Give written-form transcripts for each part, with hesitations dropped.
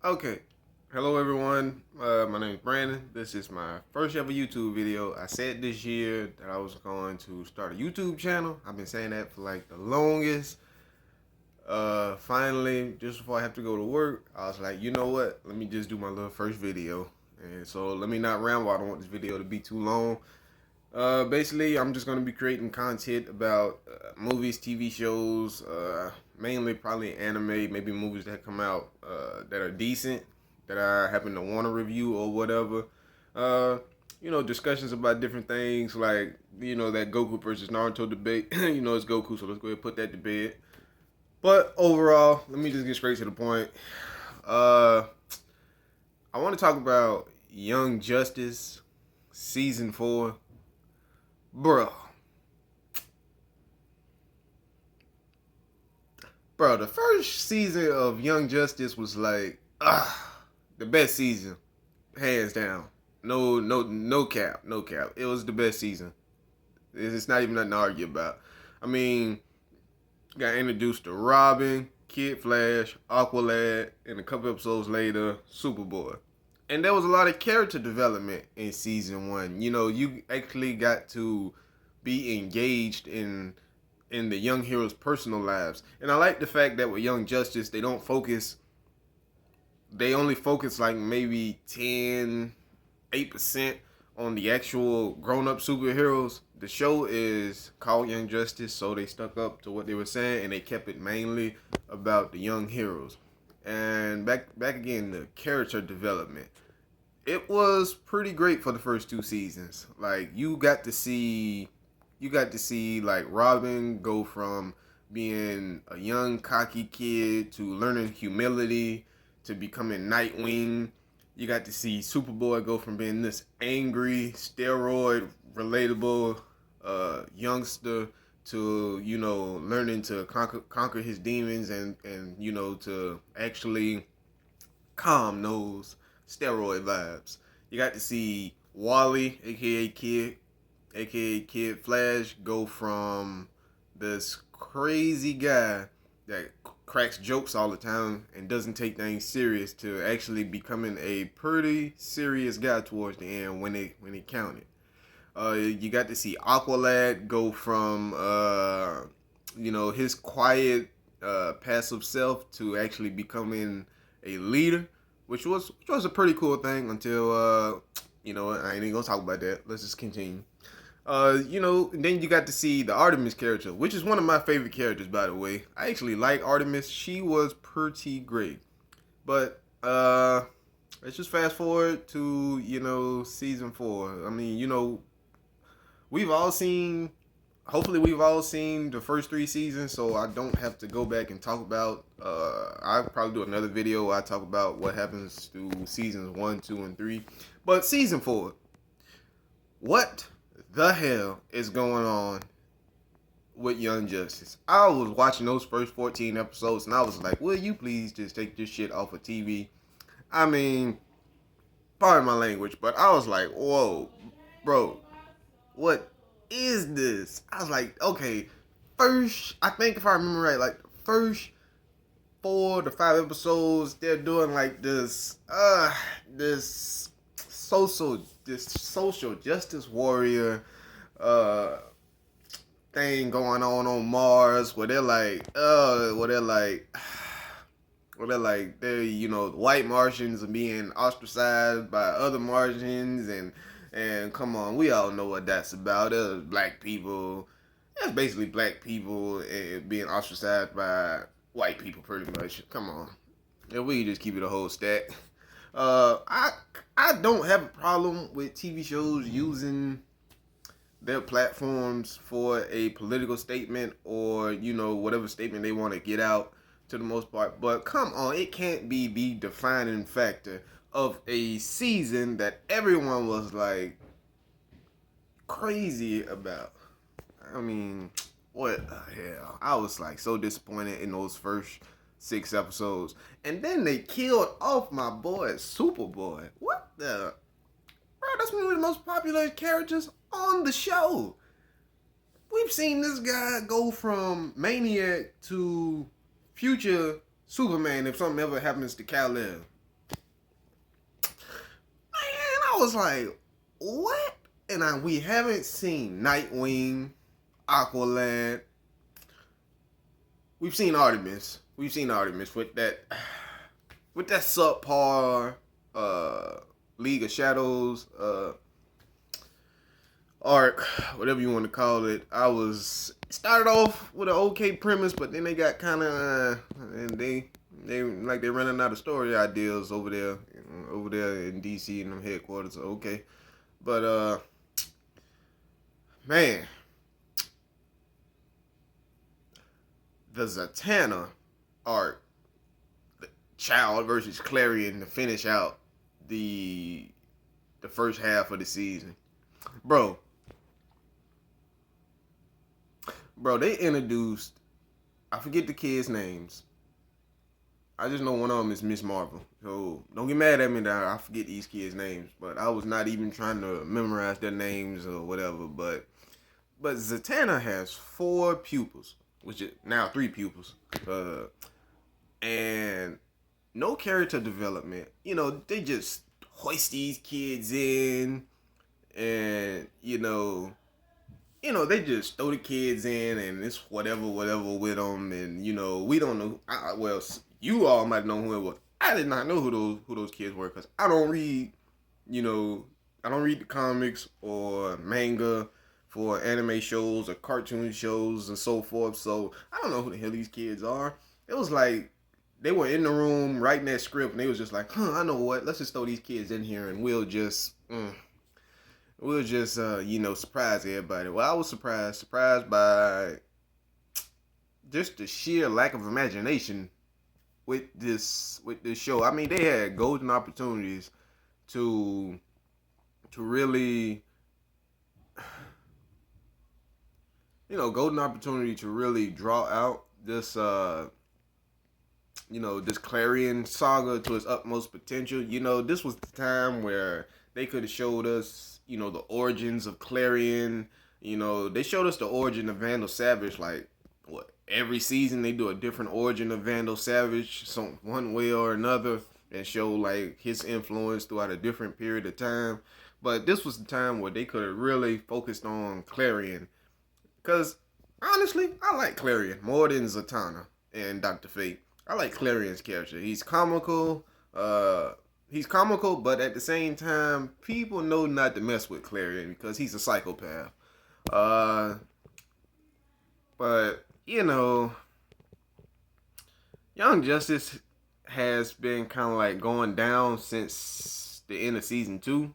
Okay. Hello, everyone. My name is Brandon. This is my first ever YouTube video. I said this year that I was going to start a YouTube channel. I've been saying that for like the longest. Finally, just before I have to go to work, I was like, you know what? Let me just do my little first video. And so let me not ramble. I don't want this video to be too long. Basically, I'm just going to be creating content about movies, TV shows, mainly probably anime, maybe movies that come out that are decent, that I happen to want to review or whatever. Uh, discussions about different things like, that Goku versus Naruto debate. It's Goku, so let's go ahead and put that to bed. But overall, let me just get straight to the point. Uh, I want to talk about Young Justice Season 4. Bro, the first season of Young Justice was like, the best season, hands down. No cap, no cap. It was the best season. It's not even nothing to argue about. I mean, got introduced to Robin, Kid Flash, Aqualad, and a couple episodes later, Superboy. And there was a lot of character development in season 1. You actually got to be engaged in the young heroes' personal lives. And I like the fact that with Young Justice, they only focus like maybe 8% on the actual grown-up superheroes. The show is called Young Justice, so they stuck up to what they were saying and they kept it mainly about the young heroes. And back again, the character development. It was pretty great for the first 2 seasons. Like you got to see like Robin go from being a young cocky kid to learning humility to becoming Nightwing. You got to see Superboy go from being this angry, steroid relatable youngster to learning to conquer his demons and to actually calm those steroid vibes. You got to see Wally, aka Kid Flash, go from this crazy guy that cracks jokes all the time and doesn't take things serious to actually becoming a pretty serious guy towards the end when it counted. You got to see Aqualad go from his quiet passive self to actually becoming a leader, which was a pretty cool thing until I ain't even gonna talk about that. Let's just continue. Then you got to see the Artemis character, which is one of my favorite characters, by the way. I actually like Artemis. She was pretty great. But let's just fast forward to season 4. I mean, we've all seen. Hopefully, we've all seen the first 3 seasons, so I don't have to go back and talk about. I'll probably do another video where I talk about what happens to seasons 1, 2, and 3. But season 4, what the hell is going on with Young Justice? I was watching those first 14 episodes and I was like, will you please just take this shit off of TV? I mean, pardon my language, but I was like, whoa, bro, what is this? I was like, okay, I think if I remember right, like the first 4 to 5 episodes, they're doing like this social justice warrior uh thing going on Mars where they're like white Martians are being ostracized by other Martians and come on, we all know what that's about. Black people. That's basically black people being ostracized by white people, pretty much. Come on, if we just keep it a whole stack. I don't have a problem with TV shows using their platforms for a political statement or whatever statement they want to get out to the most part. But come on, it can't be the defining factor of a season that everyone was like crazy about. I mean, what the hell? I was like so disappointed in those first 6 episodes. And then they killed off my boy Superboy. What the? Bro, that's one of the most popular characters on the show. We've seen this guy go from Maniac to future Superman if something ever happens to Kal-El. I was like, what? And we haven't seen Nightwing, Aqualad. We've seen Artemis. We've seen Artemis with that subpar League of Shadows arc, whatever you want to call it. Started off with an okay premise, but then they got kind of and they like they're running out of story ideas over there in DC and them headquarters. Okay, but man, the Zatanna arc, the Child versus Clarion to finish out the first half of the season, bro. They introduced, I forget the kids' names. I just know one of them is Miss Marvel. So don't get mad at me that I forget these kids' names. But I was not even trying to memorize their names or whatever. But Zatanna has 4 pupils, which is now 3 pupils. And no character development. They just hoist these kids in and, they just throw the kids in and it's whatever with them. And, we don't know. Well, you all might know who it was. I did not know who those kids were because I don't read, I don't read the comics or manga for anime shows or cartoon shows and so forth. So I don't know who the hell these kids are. It was like they were in the room writing that script and they was just like, I know what, let's just throw these kids in here and we'll just surprise everybody. Well, I was surprised by just the sheer lack of imagination with this show. I mean, they had golden opportunities to really, golden opportunity to really draw out this this Clarion saga to its utmost potential. This was the time where they could have showed us, the origins of Clarion. They showed us the origin of Vandal Savage, like, what, every season they do a different origin of Vandal Savage, one way or another, and show, like, his influence throughout a different period of time. But this was the time where they could have really focused on Clarion. Because, honestly, I like Clarion more than Zatanna and Dr. Fate. I like Clarion's character. He's comical, but at the same time, people know not to mess with Clarion because he's a psychopath. But, Young Justice has been kind of like going down since the end of season 2.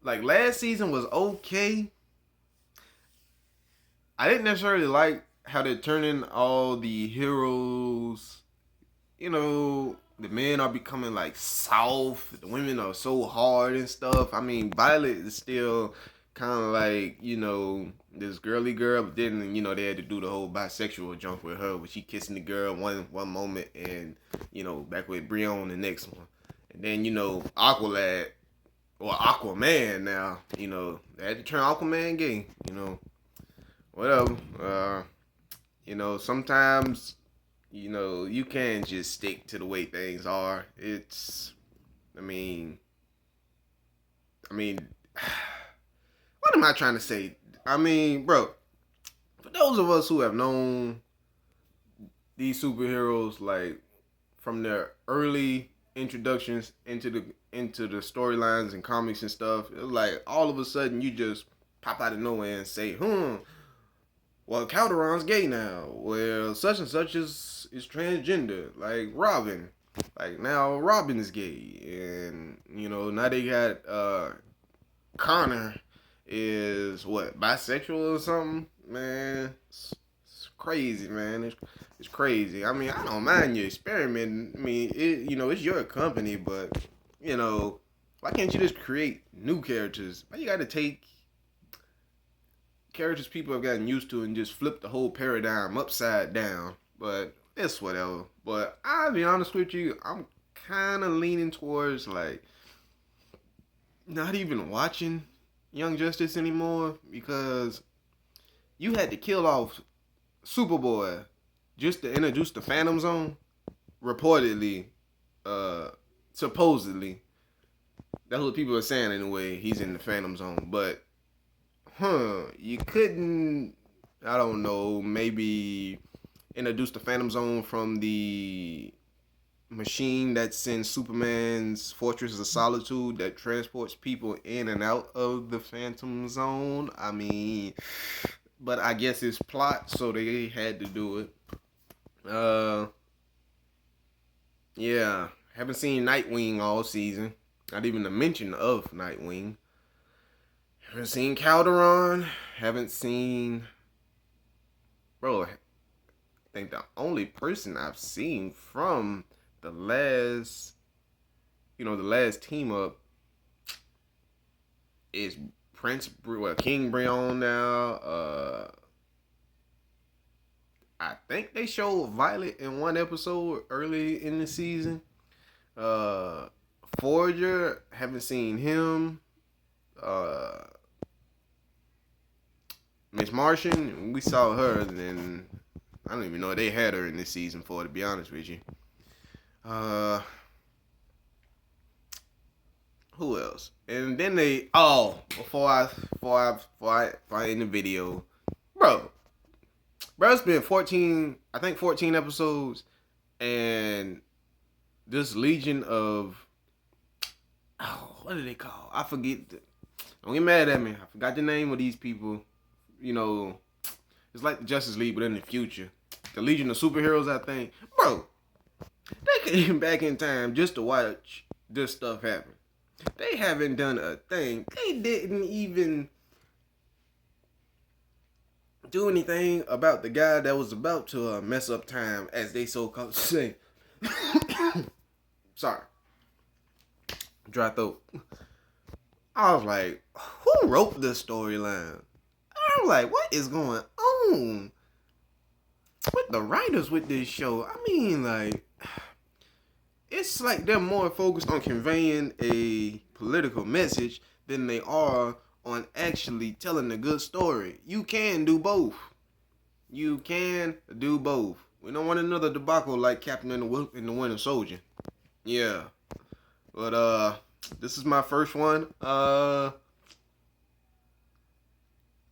Like last season was okay. I didn't necessarily like how they're turning all the heroes, the men are becoming like soft, the women are so hard and stuff. I mean, Violet is still kind of like, this girly girl, but then, they had to do the whole bisexual jump with her, where she kissing the girl one moment and, back with Brion the next one. And then, Aqualad, or Aquaman now, they had to turn Aquaman gay, whatever. Sometimes, you can't just stick to the way things are. I mean, what am I trying to say? I mean, bro, for those of us who have known these superheroes, like, from their early introductions into the storylines and comics and stuff, it's like all of a sudden you just pop out of nowhere and say, well, Calderon's gay now. Well, such and such is transgender. Like Robin. Like now Robin is gay. And, now they got Connor is bisexual or something? Man, it's crazy, man. It's crazy. I mean, I don't mind you experimenting. I mean, it's your company, but, why can't you just create new characters? Why you gotta take characters people have gotten used to and just flip the whole paradigm upside down? But it's whatever. But I'll be honest with you, I'm kind of leaning towards, like, not even watching Young Justice anymore, because you had to kill off Superboy just to introduce the Phantom Zone, reportedly, supposedly, that's what people are saying anyway. He's in the Phantom Zone, but you couldn't. I don't know. Maybe introduce the Phantom Zone from the machine that sends Superman's Fortress of Solitude that transports people in and out of the Phantom Zone. I mean, but I guess it's plot, so they had to do it. Yeah, haven't seen Nightwing all season. Not even a mention of Nightwing. Haven't seen Calderon. Haven't seen, bro. I think the only person I've seen from the last, the last team up is King Brion now. I think they showed Violet in one episode early in the season. Forger, haven't seen him. Miss Martian, we saw her, and then I don't even know if they had her in this season 4, to be honest with you. Who else? And then before I end the video, bro, it's been 14 episodes, and this legion of, what do they call? I forget. Don't get mad at me. I forgot the name of these people. It's like the Justice League, but in the future. The Legion of Superheroes, I think. Bro, they came back in time just to watch this stuff happen. They haven't done a thing. They didn't even do anything about the guy that was about to mess up time, as they so-called say. Sorry. Dry throat. I was like, who wrote this storyline? I was like, what is going on with the writers with this show? I mean, like, it's like they're more focused on conveying a political message than they are on actually telling a good story. You can do both. You can do both. We don't want another debacle like Captain and the Winter Soldier. Yeah. But this is my first one.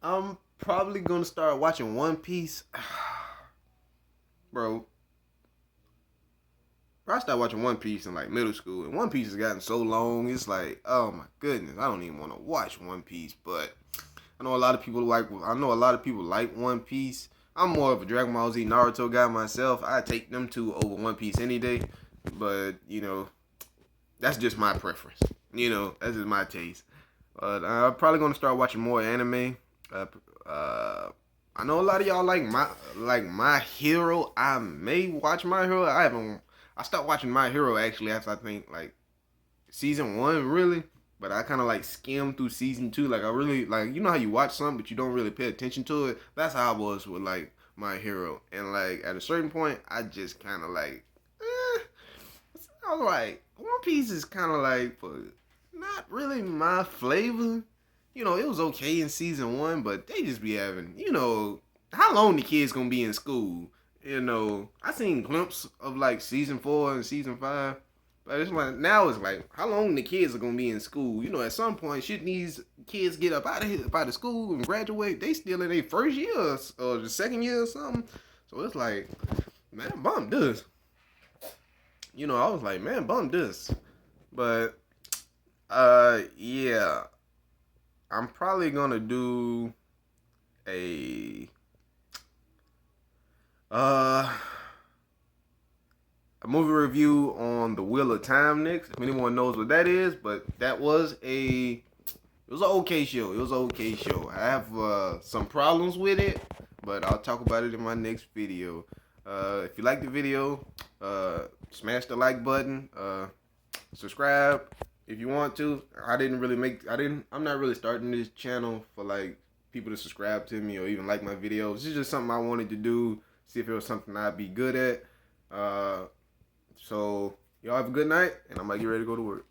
I'm probably gonna start watching One Piece. Bro, I started watching One Piece in like middle school, and One Piece has gotten so long. It's like, oh my goodness, I don't even want to watch One Piece. But I know a lot of people like One Piece. I'm more of a Dragon Ball Z, Naruto guy myself. I take them two over One Piece any day. But that's just my preference. That's just my taste. But I'm probably gonna start watching more anime. I know a lot of y'all like My Hero. I may watch My Hero. I stopped watching My Hero actually after I think like season 1 really, but I kind of like skimmed through season 2. Like I really like, how you watch something but you don't really pay attention to it. That's how I was with like My Hero, and like at a certain point I just kind of like, I was like, One Piece is kind of like not really my flavor. It was okay in season 1, but they just be having, how long the kids gonna be in school? I seen glimpses of like season 4 and season 5, but it's like now it's like how long the kids are gonna be in school? At some point, shouldn't these kids get up out of school and graduate? They still in their first year or the second year or something. So it's like, man, bump this. I was like, man, bump this. But yeah. I'm probably gonna do a movie review on The Wheel of Time next. If anyone knows what that is, but it was an okay show. I have some problems with it, but I'll talk about it in my next video. If you like the video, smash the like button. Subscribe if you want to. I'm not really starting this channel for like people to subscribe to me or even like my videos. This is just something I wanted to do, see if it was something I'd be good at. So y'all have a good night, and I'm about to get ready to go to work.